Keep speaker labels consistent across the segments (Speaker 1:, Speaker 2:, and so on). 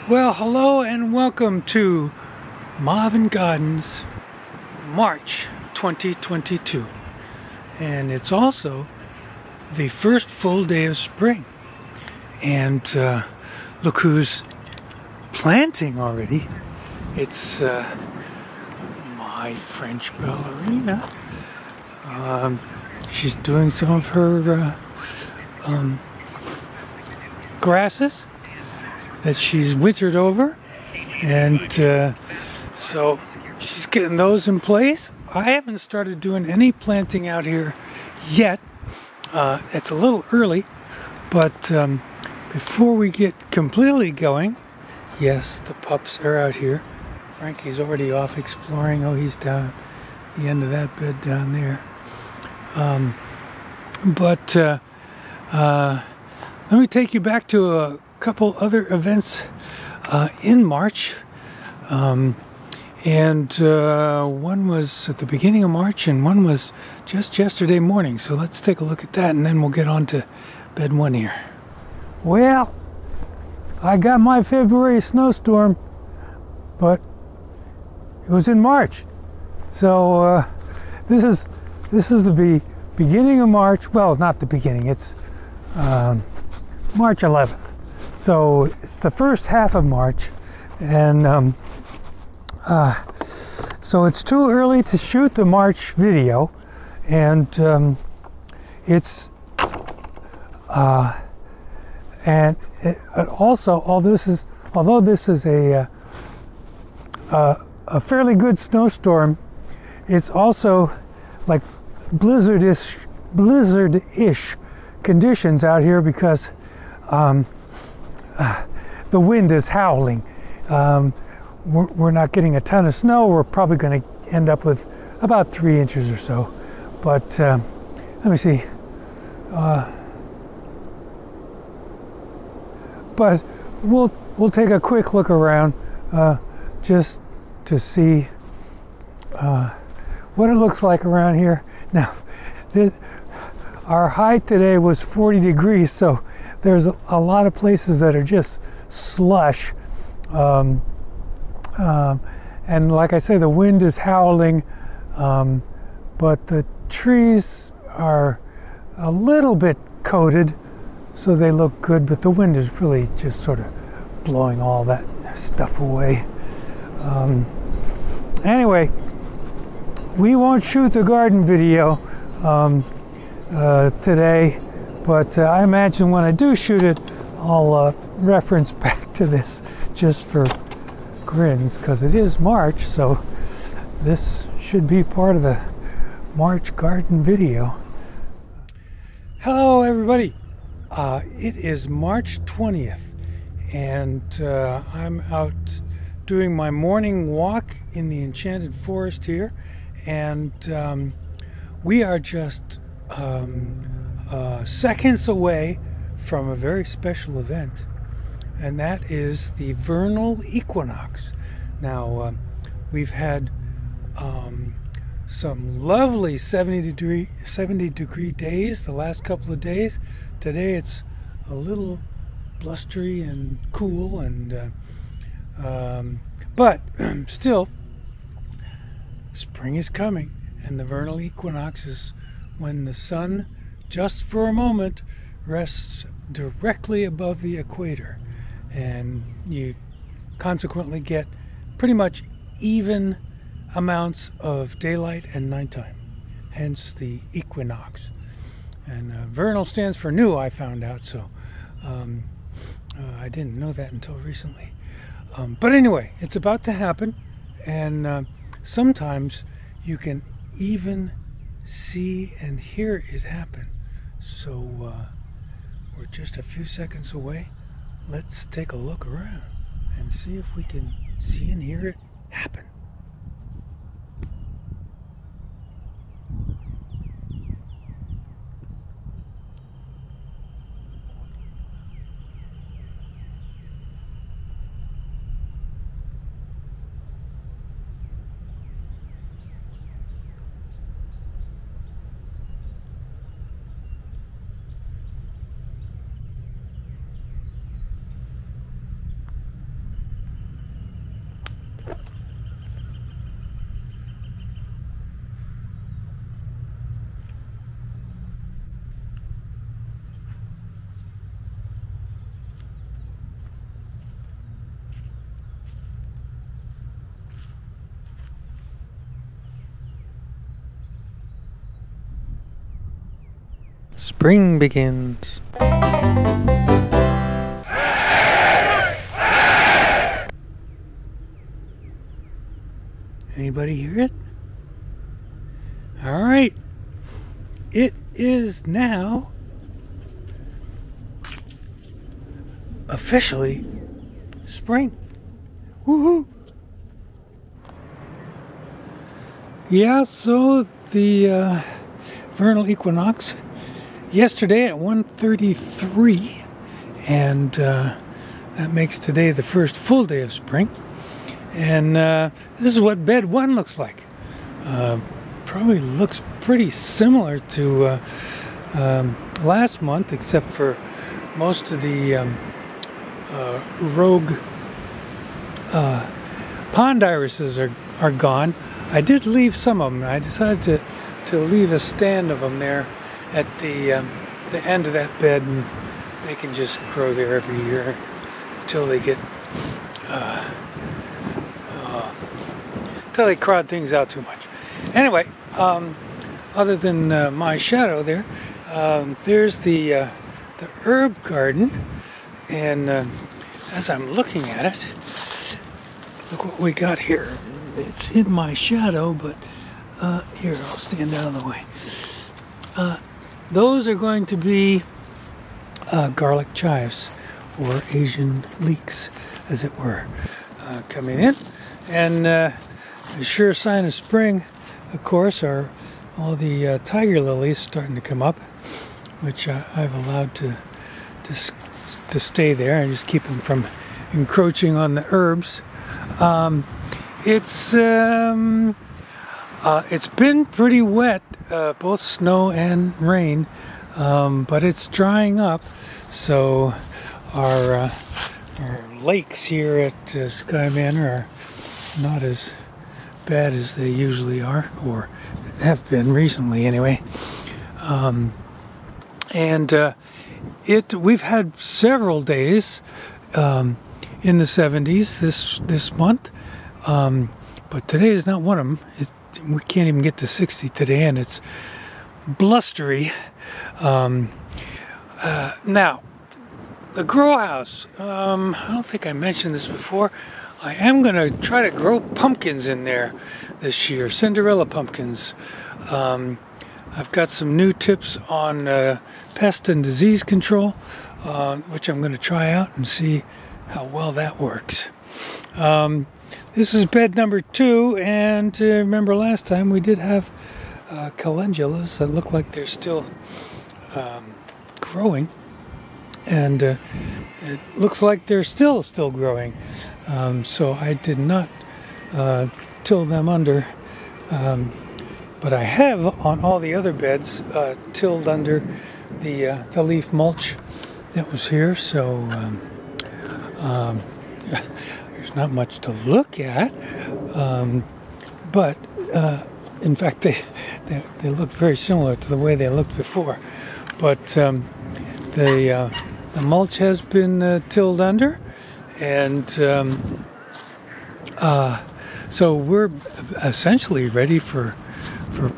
Speaker 1: Well, hello and welcome to Marvin Gardens, March 2022. And it's also the first full day of spring. And look who's planting already. It's my French ballerina. She's doing some of her grasses that she's wintered over, and so she's getting those in place. I haven't started doing any planting out here yet. It's a little early, but before we get completely going, yes, the pups are out here. Frankie's already off exploring. Oh, he's down at the end of that bed down there. Let me take you back to a couple other events in March, and one was at the beginning of March and one was just yesterday morning. So let's take a look at that and then we'll get on to bed one here. Well, I got my February snowstorm, but it was in March. So this is the beginning of March. Well, not the beginning, it's March 11th. So it's the first half of March, and so it's too early to shoot the March video, and also, although this is a fairly good snowstorm, it's also like blizzard-ish conditions out here because the wind is howling. We're not getting a ton of snow. We're probably going to end up with about 3 inches or so. But let me see. But we'll take a quick look around just to see what it looks like around here. Now, our high today was 40 degrees, so there's a lot of places that are just slush. And like I say, the wind is howling, but the trees are a little bit coated, so they look good, but the wind is really just sort of blowing all that stuff away. Anyway, we won't shoot the garden video today, but I imagine when I do shoot it, I'll reference back to this just for grins, because it is March, so this should be part of the March garden video. Hello everybody, it is March 20th, and I'm out doing my morning walk in the Enchanted Forest here, and we are just seconds away from a very special event, and that is the Vernal Equinox. Now, we've had some lovely 70 degree days the last couple of days. Today it's a little blustery and cool, and but still, spring is coming, and the Vernal Equinox is when the sun, just for a moment, rests directly above the equator, and you consequently get pretty much even amounts of daylight and nighttime, hence the equinox. And vernal stands for new, I found out, so I didn't know that until recently. But anyway, it's about to happen, and sometimes you can even see and hear it happen. So we're just a few seconds away. Let's take a look around and see if we can see and hear it happen. spring begins. Anybody hear it? All right. It is now officially spring. Woohoo! Yeah, so the Vernal Equinox yesterday at 1:33, and that makes today the first full day of spring. And this is what bed 1 looks like. Probably looks pretty similar to last month, except for most of the rogue pond irises are gone. I did leave some of them. I decided to leave a stand of them there at the end of that bed, and they can just grow there every year until they get until they crowd things out too much. Anyway, other than my shadow there, there's the herb garden, and as I'm looking at it, look what we got here. It's in my shadow, but here, I'll stand out of the way. Those are going to be garlic chives, or Asian leeks, as it were, coming in. And a sure sign of spring, of course, are all the tiger lilies starting to come up, which I've allowed to stay there and just keep them from encroaching on the herbs. It's been pretty wet, both snow and rain, but it's drying up. So our lakes here at Sky Manor are not as bad as they usually are, or have been recently anyway. We've had several days in the 70s this month, but today is not one of them. We can't even get to 60 today, and it's blustery. Now, the grow house. I don't think I mentioned this before. I am going to try to grow pumpkins in there this year, Cinderella pumpkins. I've got some new tips on pest and disease control, which I'm going to try out and see how well that works. This is bed number 2, and remember last time we did have calendulas that look like they're still growing, and it looks like they're still growing. So I did not till them under, but I have on all the other beds tilled under the leaf mulch that was here. So there's not much to look at, but in fact they look very similar to the way they looked before. But the mulch has been tilled under, and so we're essentially ready for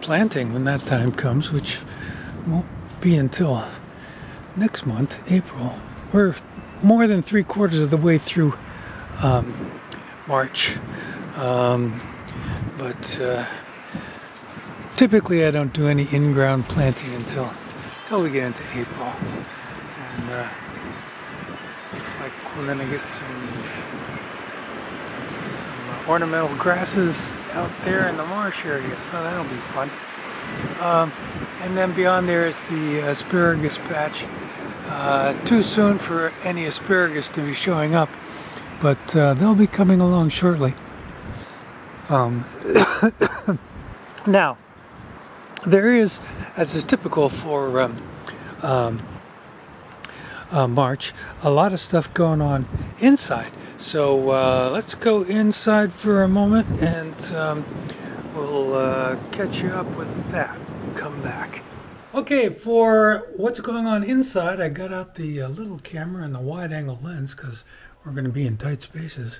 Speaker 1: planting when that time comes, which won't be until next month, April. We're more than 3/4 of the way through March, but typically I don't do any in-ground planting until we get into April, and looks like we're gonna get some ornamental grasses out there in the marsh area, so that'll be fun. And then beyond there is the asparagus patch. Too soon for any asparagus to be showing up, but they'll be coming along shortly. Now, there is, as is typical for March, a lot of stuff going on inside. So let's go inside for a moment, and we'll catch you up with that. Come back. Okay, for what's going on inside, I got out the little camera and the wide-angle lens because we're going to be in tight spaces.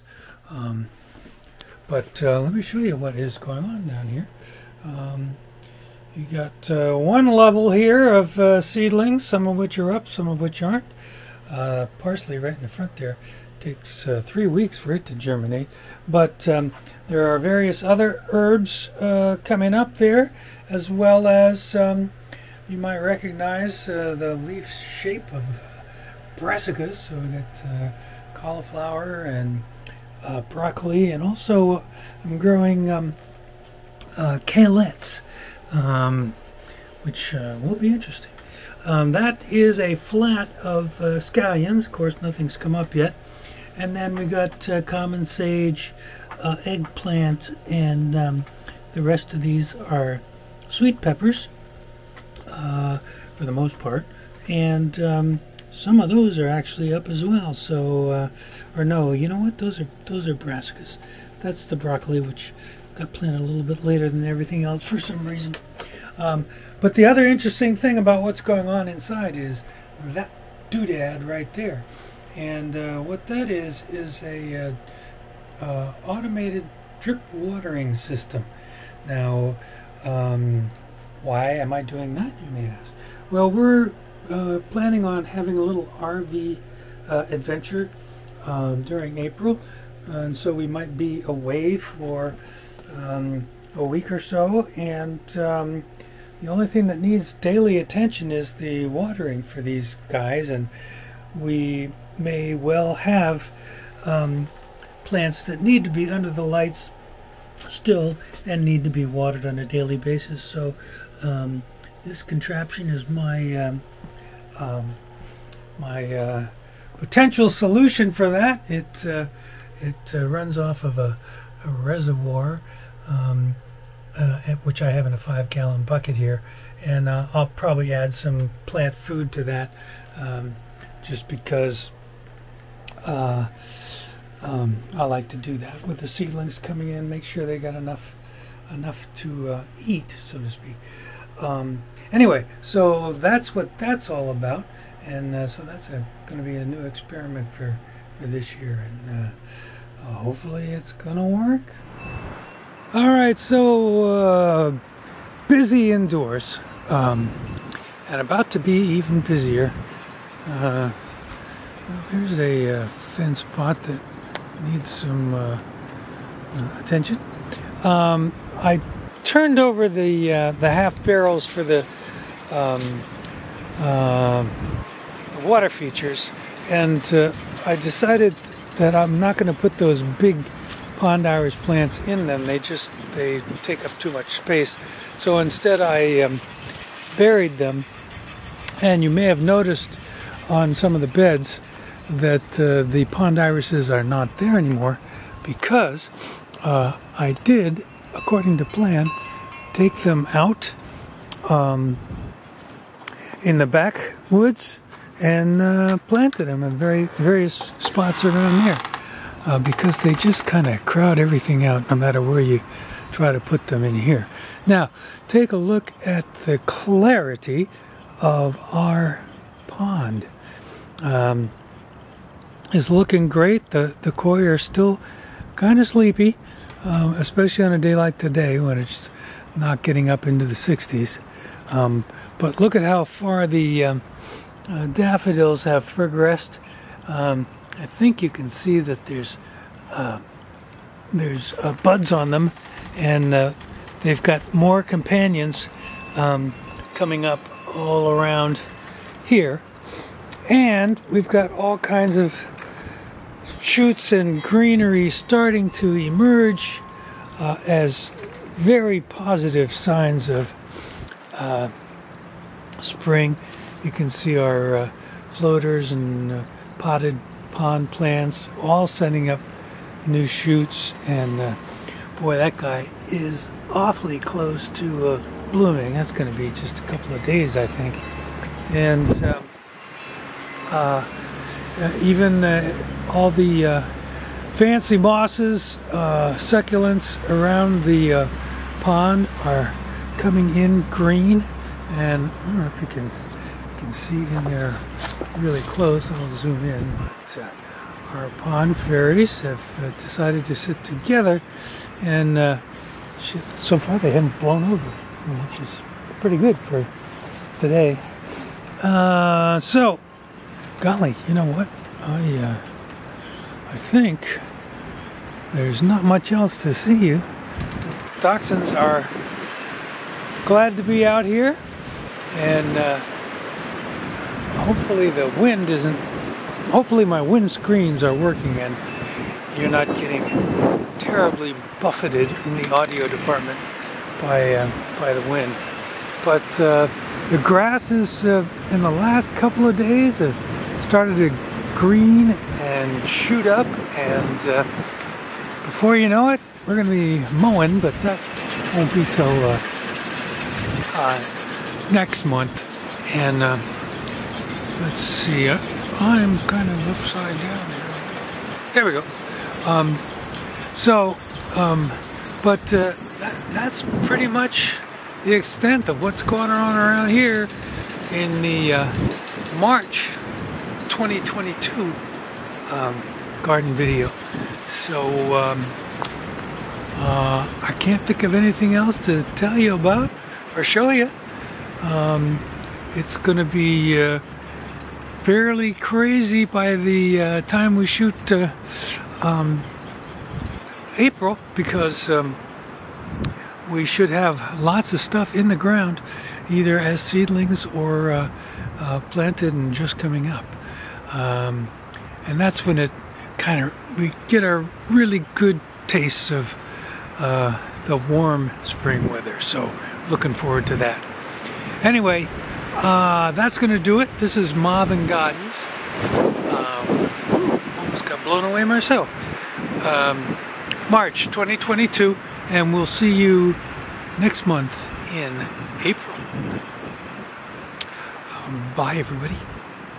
Speaker 1: But let me show you what is going on down here. You got one level here of seedlings, some of which are up, some of which aren't. Parsley right in the front there takes 3 weeks for it to germinate, but there are various other herbs coming up there, as well as you might recognize the leaf shape of brassicas. So we got cauliflower and broccoli, and also I'm growing kalettes, which will be interesting. That is a flat of scallions. Of course, nothing's come up yet. And then we got common sage, eggplant, and the rest of these are sweet peppers, for the most part. And some of those are actually up as well. So, or no, you know what? Those are brassicas. That's the broccoli, which got planted a little bit later than everything else for some reason. But the other interesting thing about what's going on inside is that doodad right there. And what that is a automated drip watering system. Now, why am I doing that, you may ask? Well, we're planning on having a little RV adventure during April, and so we might be away for a week or so, and the only thing that needs daily attention is the watering for these guys, and we may well have plants that need to be under the lights still and need to be watered on a daily basis. So this contraption is my potential solution for that. It runs off of a reservoir, which I have in a 5-gallon bucket here, and I'll probably add some plant food to that, just because I like to do that with the seedlings coming in, make sure they got enough to eat, so to speak. Anyway, so that's what that's all about, and so that's going to be a new experiment for this year, and hopefully it's going to work. All right, so busy indoors, and about to be even busier. There's a fence pot that needs some attention. I turned over the half barrels for the water features, and I decided that I'm not going to put those big pond iris plants in them. They take up too much space. So instead I buried them, and you may have noticed on some of the beds that the pond irises are not there anymore, because I did, according to plan, take them out in the backwoods and planted them in various spots around there, because they just kind of crowd everything out no matter where you try to put them in here. Now, take a look at the clarity of our pond. Is looking great. The koi are still kind of sleepy, especially on a day like today when it's not getting up into the 60s. But look at how far the daffodils have progressed. I think you can see that there's buds on them, and they've got more companions coming up all around here. And we've got all kinds of shoots and greenery starting to emerge as very positive signs of spring. You can see our floaters and potted pond plants all sending up new shoots, and boy, that guy is awfully close to blooming. That's going to be just a couple of days, I think. And even all the fancy mosses, succulents around the pond are coming in green, and I don't know if you can see in there really close. I'll zoom in. But, our pond fairies have decided to sit together, and so far they haven't blown over, which is pretty good for today. So, golly, you know what? I think there's not much else to see you. Dachshunds are glad to be out here, and hopefully the wind isn't. Hopefully my wind screens are working and you're not getting terribly buffeted in the audio department by the wind. But the grasses in the last couple of days have started to green and shoot up, and before you know it, we're going to be mowing, but that won't be till next month. And let's see, I'm kind of upside down here. There we go. But that's pretty much the extent of what's going on around here in the March 2022 garden video. So I can't think of anything else to tell you about or show you. It's going to be fairly crazy by the time we shoot April, because we should have lots of stuff in the ground, either as seedlings or planted and just coming up. And that's when we get a really good taste of the warm spring weather. So looking forward to that. Anyway, that's going to do it. This is Marvin Gardens. Almost got blown away myself. March 2022, and we'll see you next month in April. Bye, everybody.